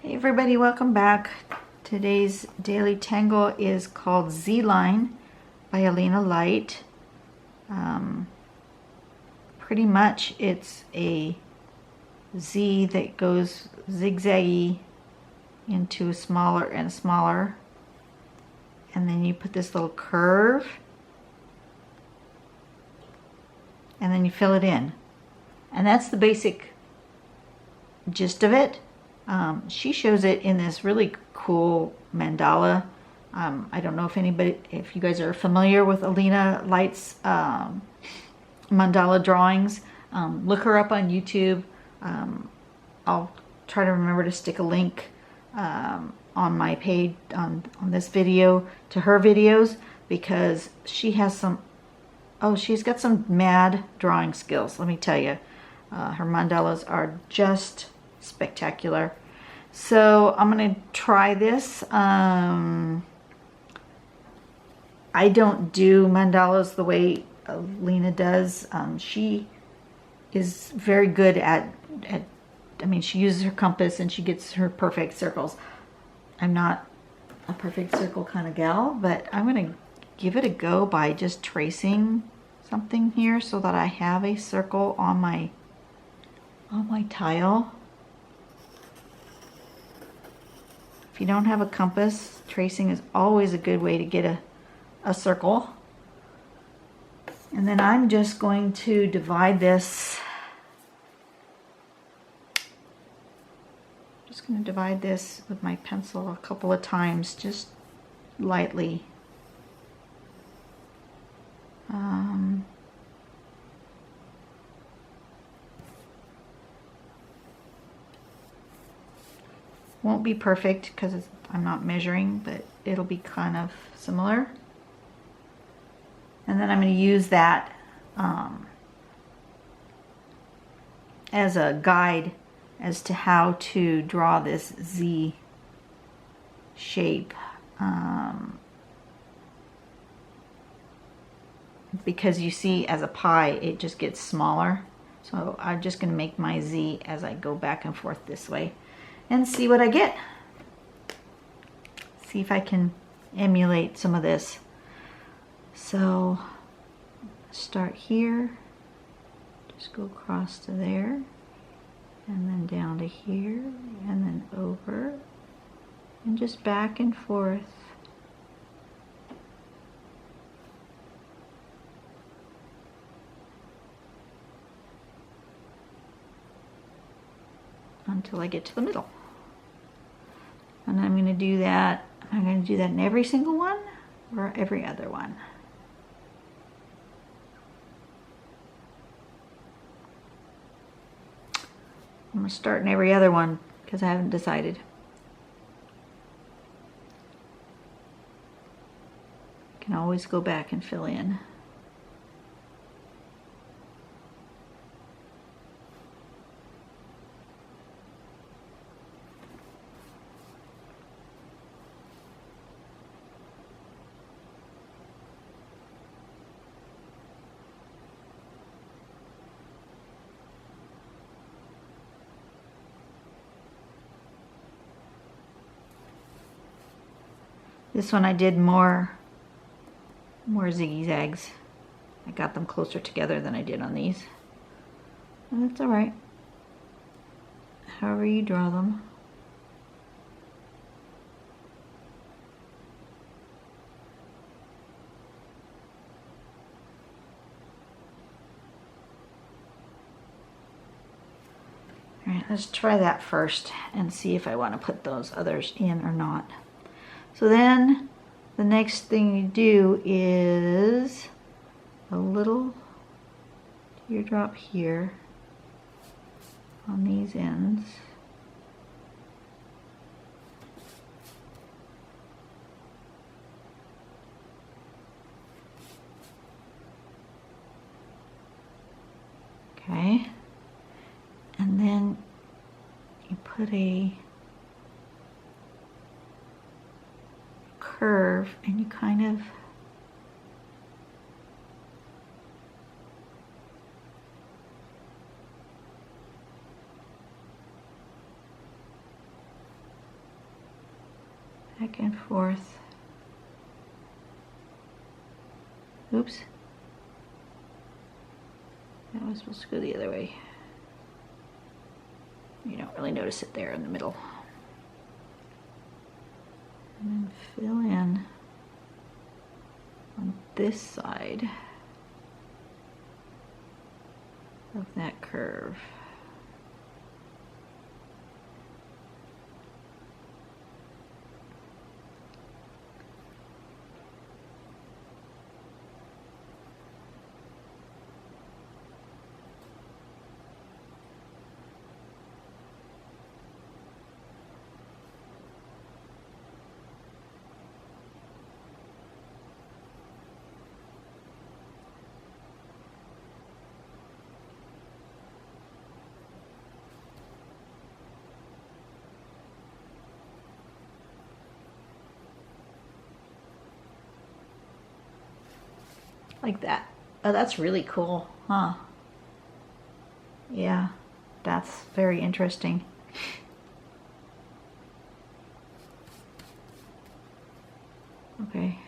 Hey everybody, welcome back. Today's daily tangle is called Zline by Alena Light. Pretty much it's a Z that goes zigzaggy into smaller and smaller. And then you put this little curve and then you fill it in. And that's the basic gist of it. She shows it in this really cool mandala. I don't know if you guys are familiar with Alena Light's mandala drawings. Look her up on YouTube. I'll try to remember to stick a link on my page on this video to her videos, because she's got some mad drawing skills, let me tell you. Her mandalas are just spectacular. So I'm going to try this. I don't do mandalas the way Alena does. She is very good at, she uses her compass and she gets her perfect circles. I'm not a perfect circle kind of gal, but I'm going to give it a go by just tracing something here so that I have a circle on my tile. If you don't have a compass, tracing is always a good way to get a circle. And then I'm just going to divide this. Just going to divide this with my pencil a couple of times, just lightly. Won't be perfect because I'm not measuring, but it'll be kind of similar. And then I'm going to use that as a guide as to how to draw this Z shape. Because you see, as a pie, it just gets smaller. So I'm just going to make my Z as I go back and forth this way and see what I get. See if I can emulate some of this. So start here, just go across to there, and then down to here, and then over, and just back and forth. Until I get to the middle. And I'm going to do that. I'm going to do that in every single one or every other one. I'm going to start in every other one because I haven't decided. You can always go back and fill in. This one I did more zigzags. I got them closer together than I did on these. And that's alright. However you draw them. Alright, let's try that first and see if I want to put those others in or not. So then the next thing you do is a little teardrop here on these ends. Okay. And then you put a curve and you kind of back and forth. Oops. That was supposed to go the other way. You don't really notice it there in the middle. And then fill in on this side of that curve. Like that. Oh, that's really cool, huh? Yeah, that's very interesting. Okay.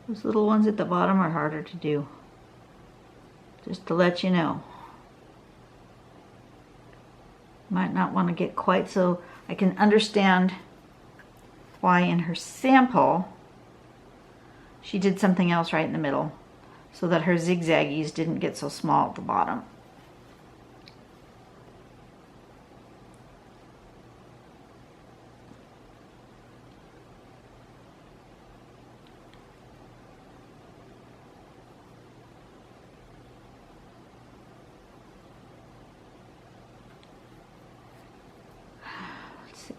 Those little ones at the bottom are harder to do. Just to let you know. Might not want to get quite so. I can understand why in her sample she did something else right in the middle so that her zigzaggies didn't get so small at the bottom. Let's see.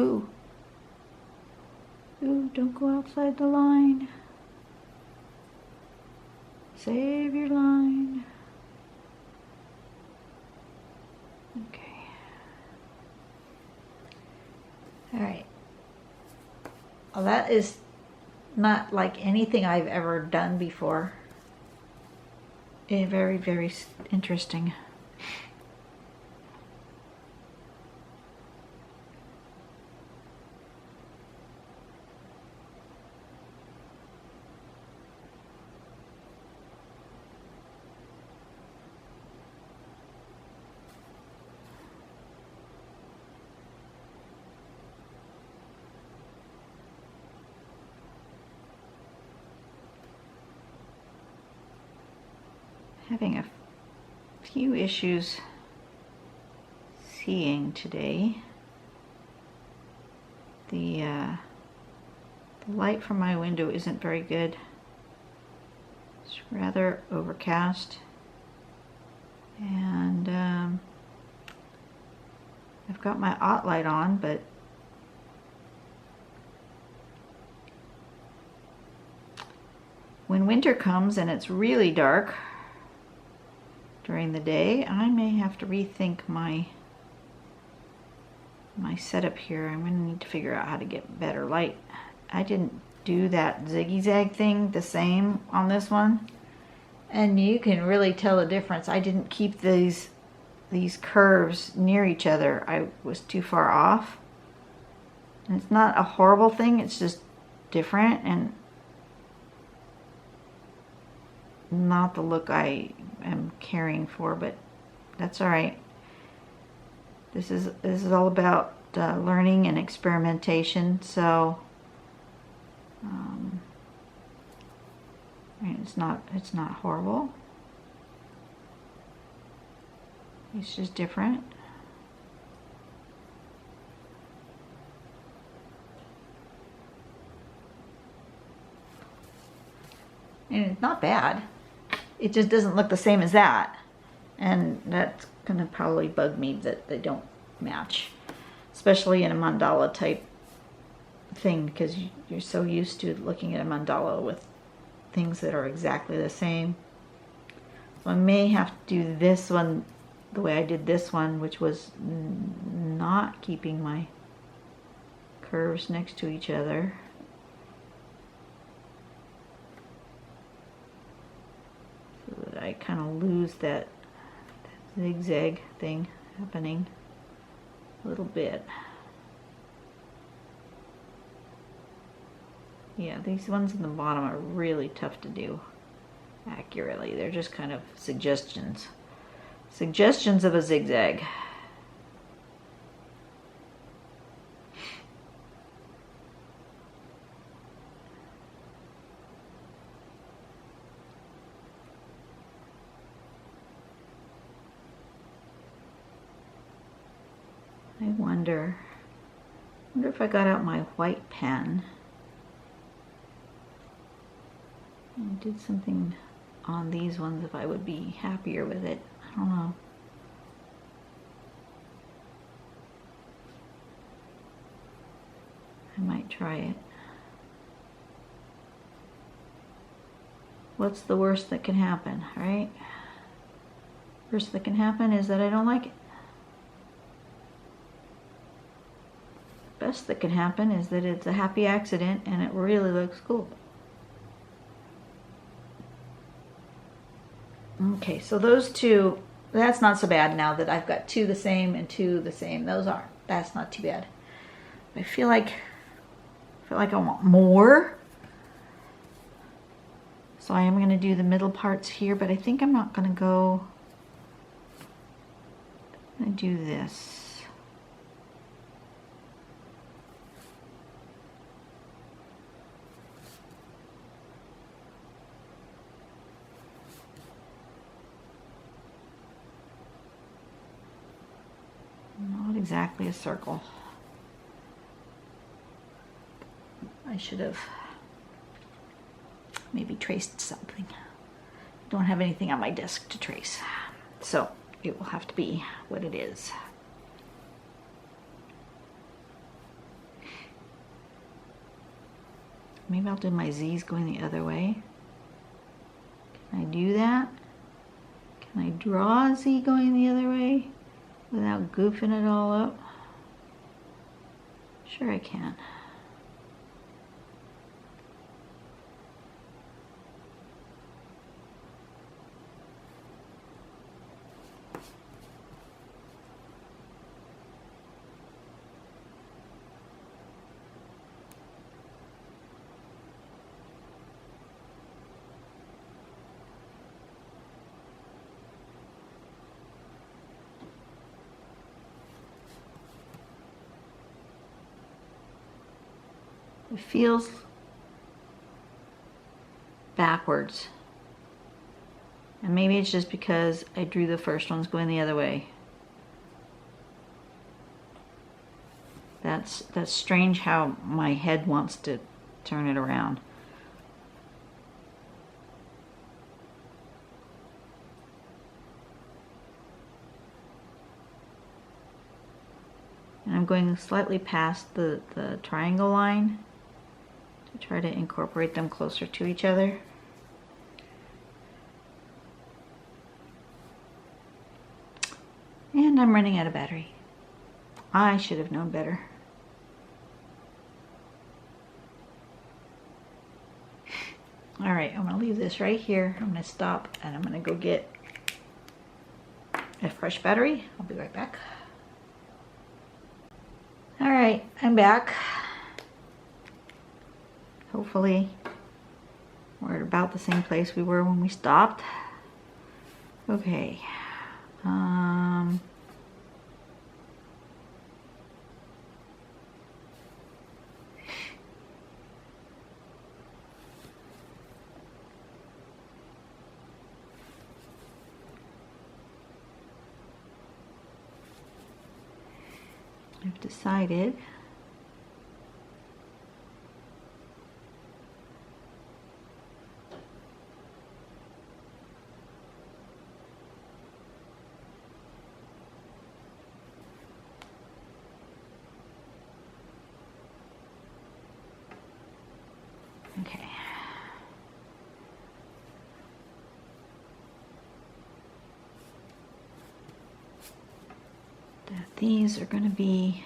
Ooh. Ooh, don't go outside the line. Save your line. Okay. All right. Well, that is not like anything I've ever done before. Very, very interesting. Having a few issues seeing today. The light from my window isn't very good. It's rather overcast, and I've got my OT light on, but when winter comes and it's really dark during the day, I may have to rethink my setup here. I'm going to need to figure out how to get better light. I didn't do that ziggy-zag thing the same on this one, and you can really tell the difference. I didn't keep these curves near each other. I was too far off, and it's not a horrible thing, it's just different and not the look I am caring for, but that's all right. This is all about learning and experimentation, so it's not horrible. It's just different. And it's not bad. It just doesn't look the same as that. And that's gonna probably bug me that they don't match. Especially in a mandala type thing, because you're so used to looking at a mandala with things that are exactly the same. So I may have to do this one the way I did this one, which was not keeping my curves next to each other. So that I kind of lose that zigzag thing happening a little bit. Yeah, these ones in the bottom are really tough to do accurately. They're just kind of suggestions. Suggestions of a zigzag. I wonder if I got out my white pen and did something on these ones, if I would be happier with it. I don't know. I might try it. What's the worst that can happen, right? Worst that can happen is that I don't like it. Best that can happen is that it's a happy accident and it really looks cool. Okay, so those two, that's not so bad now that I've got two the same and two the same. That's not too bad. I feel like I want more. So I am going to do the middle parts here, but I think I'm not going to go. I'm going to do this. Not exactly a circle. I should have maybe traced something. Don't have anything on my desk to trace, so it will have to be what it is. Maybe I'll do my Z's going the other way. Can I do that? Can I draw a Z going the other way without goofing it all up? Sure I can. It feels backwards. And maybe it's just because I drew the first ones going the other way. That's strange how my head wants to turn it around. And I'm going slightly past the triangle line to try to incorporate them closer to each other. And I'm running out of battery. I should have known better. All right, I'm gonna leave this right here. I'm gonna stop and I'm gonna go get a fresh battery. I'll be right back. All right, I'm back. Hopefully we're at about the same place we were when we stopped. Okay. I've decided okay. That these are going to be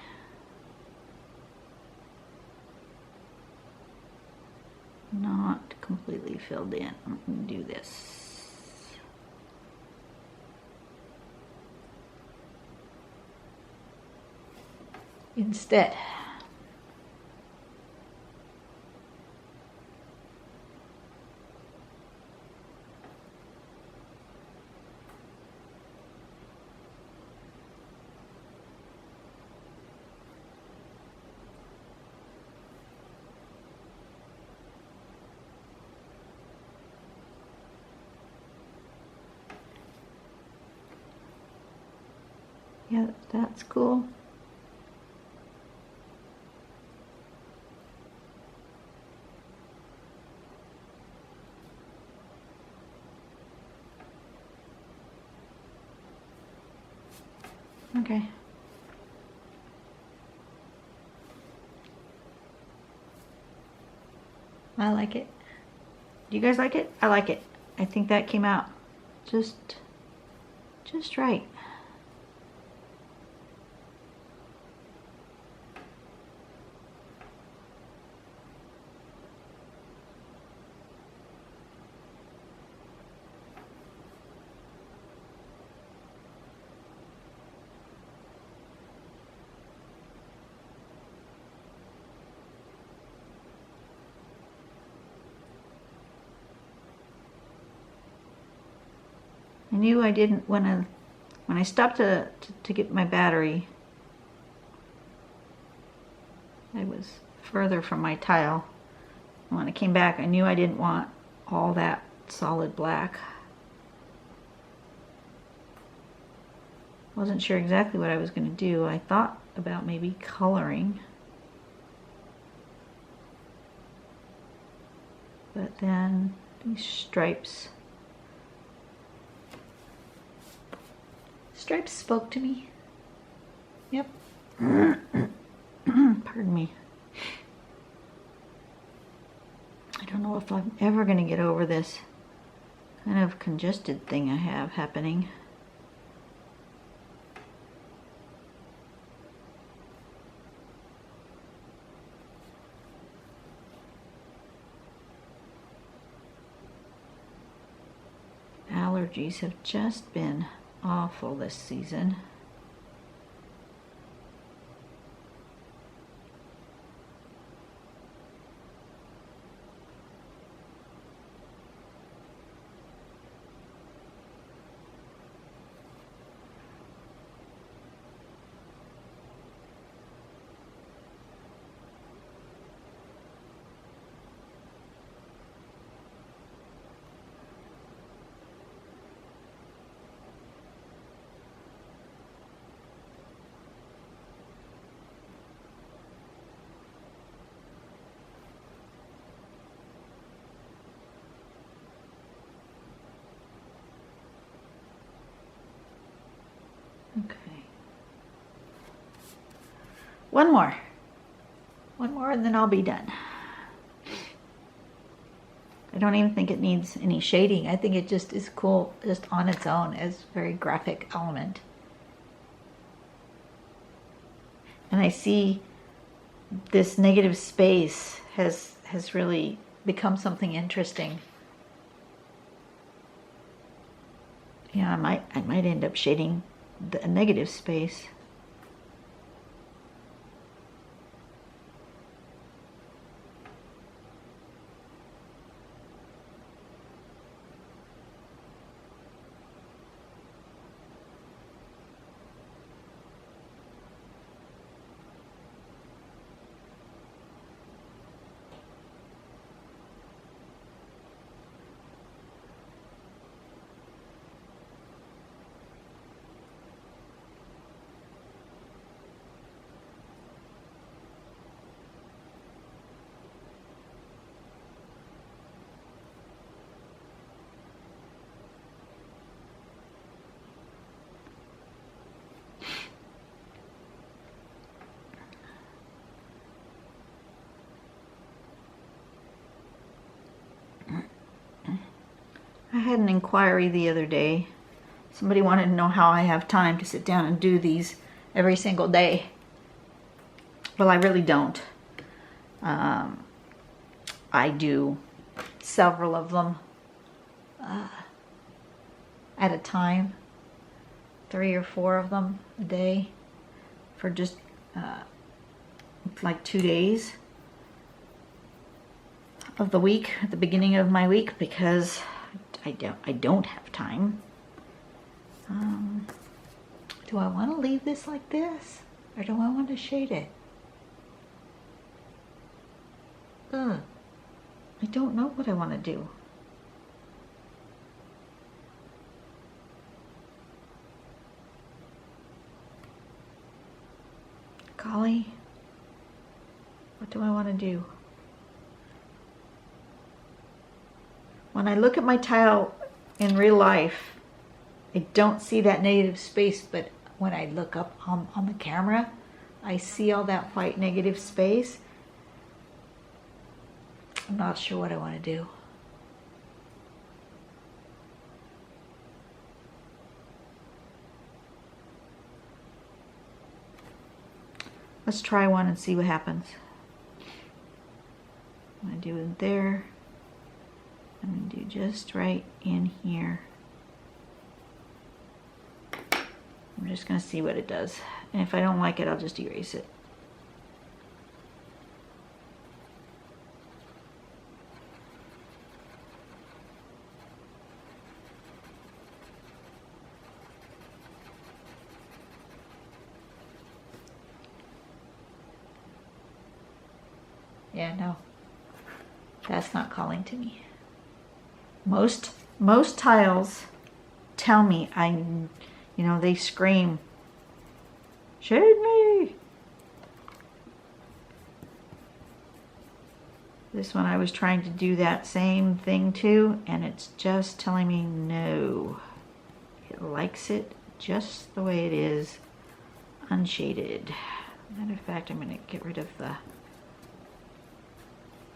not completely filled in. I'm going to do this. Instead. Yeah, that's cool. Okay. I like it. Do you guys like it? I like it. I think that came out just right. I knew I didn't when I stopped to get my battery. I was further from my tile. And when I came back, I knew I didn't want all that solid black. Wasn't sure exactly what I was going to do. I thought about maybe coloring. But then these stripes spoke to me. Yep. Pardon me. I don't know if I'm ever going to get over this kind of congested thing I have happening. Allergies have just been awful this season. Okay. One more and then I'll be done. I don't even think it needs any shading. I think it just is cool just on its own as a very graphic element. And I see this negative space has really become something interesting. Yeah, I might end up shading the negative space. had an inquiry the other day. Somebody wanted to know how I have time to sit down and do these every single day. Well, I really don't. I do several of them at a time, 3 or 4 of them a day for just like 2 days of the week, at the beginning of my week, because I don't have time. Do I want to leave this like this, or do I want to shade it? I don't know what I want to do. Golly, what do I want to do? When I look at my tile in real life, I don't see that negative space, but when I look up on the camera, I see all that white negative space. I'm not sure what I want to do. Let's try one and see what happens. I'm going to do it there. I'm going to do just right in here. I'm just going to see what it does. And if I don't like it, I'll just erase it. Yeah, no, that's not calling to me. Most tiles tell me they scream, shade me. This one I was trying to do that same thing too, and it's just telling me no. It likes it just the way it is, unshaded. Matter of fact, I'm going to get rid of the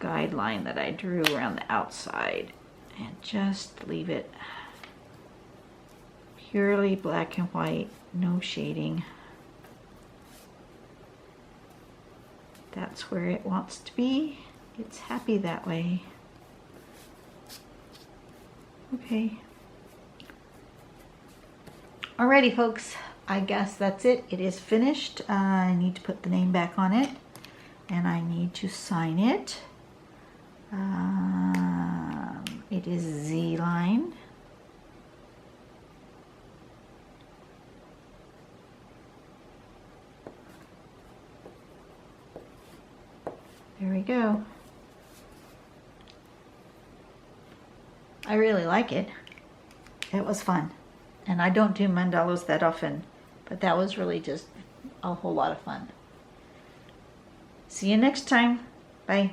guideline that I drew around the outside and just leave it purely black and white, no shading. That's where it wants to be. It's happy that way. Okay. Alrighty, folks. I guess that's it. It is finished. I need to put the name back on it, and I need to sign it. It is Zline. There we go. I really like it. It was fun. And I don't do mandalas that often, but that was really just a whole lot of fun. See you next time. Bye.